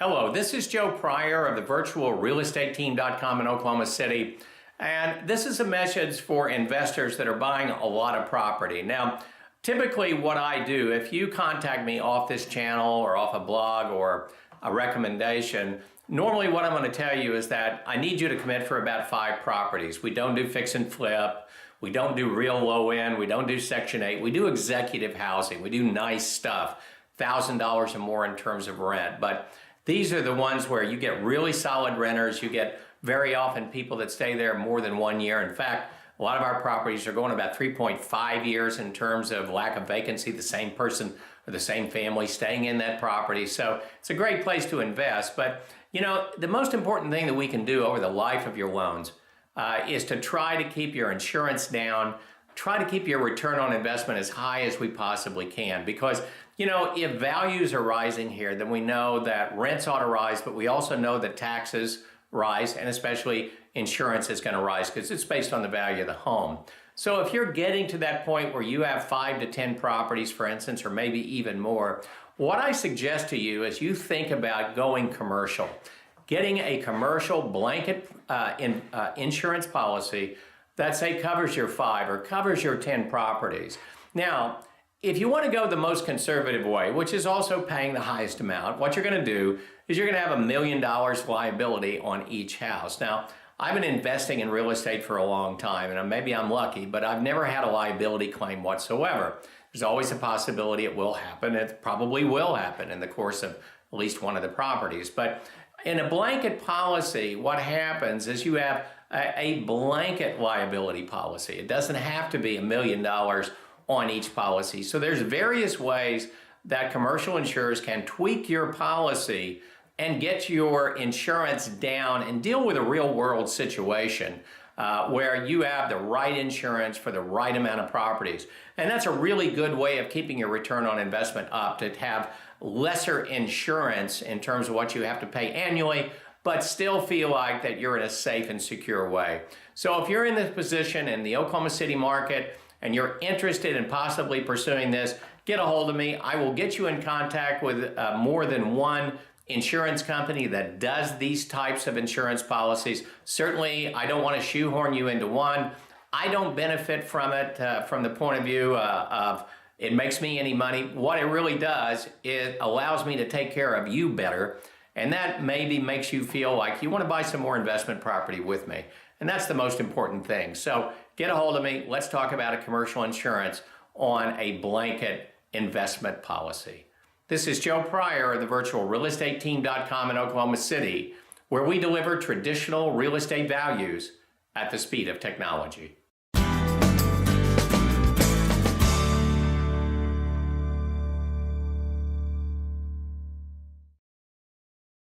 Hello, this is Joe Pryor of the virtualrealestateteam.com in Oklahoma City. And this is a message for investors that are buying a lot of property. Now, typically what I do, if you contact me off this channel or off a blog or a recommendation, normally what I'm going to tell you is that I need you to commit for about 5 properties. We don't do fix and flip. We don't do real low end. We don't do Section 8. We do executive housing. We do nice stuff, $1,000 or more in terms of rent. But these are the ones where you get really solid renters. You get very often people that stay there more than 1 year. In fact, a lot of our properties are going about 3.5 years in terms of lack of vacancy, the same person or the same family staying in that property. So it's a great place to invest. But, you know, the most important thing that we can do over the life of your loans is to try to keep your insurance down, try to keep your return on investment as high as we possibly can. Because, you know, if values are rising here, then we know that rents ought to rise, but we also know that taxes rise, and especially insurance is going to rise because it's based on the value of the home. So if you're getting to that point where you have 5 to 10 properties, for instance, or maybe even more, what I suggest to you is you think about going commercial. Getting a commercial blanket insurance policy that, say, covers your 5 or covers your 10 properties. Now, if you want to go the most conservative way, which is also paying the highest amount, what you're going to do is you're going to have $1 million liability on each house. Now, I've been investing in real estate for a long time, and maybe I'm lucky, but I've never had a liability claim whatsoever. There's always a possibility it will happen. It probably will happen in the course of at least one of the properties. But in a blanket policy, what happens is you have a blanket liability policy. It doesn't have to be $1 million on each policy. So there's various ways that commercial insurers can tweak your policy and get your insurance down and deal with a real world situation where you have the right insurance for the right amount of properties. And that's a really good way of keeping your return on investment up, to have lesser insurance in terms of what you have to pay annually, but still feel like that you're in a safe and secure way. So if you're in this position in the Oklahoma City market and you're interested in possibly pursuing this, get a hold of me. I will get you in contact with more than one insurance company that does these types of insurance policies. Certainly, I don't want to shoehorn you into one. I don't benefit from it from the point of view of it makes me any money. What it really does is allows me to take care of you better, and that maybe makes you feel like you want to buy some more investment property with me. And that's the most important thing. So get a hold of me. Let's talk about a commercial insurance on a blanket investment policy. This is Joe Pryor of the virtualrealestateteam.com in Oklahoma City, where we deliver traditional real estate values at the speed of technology.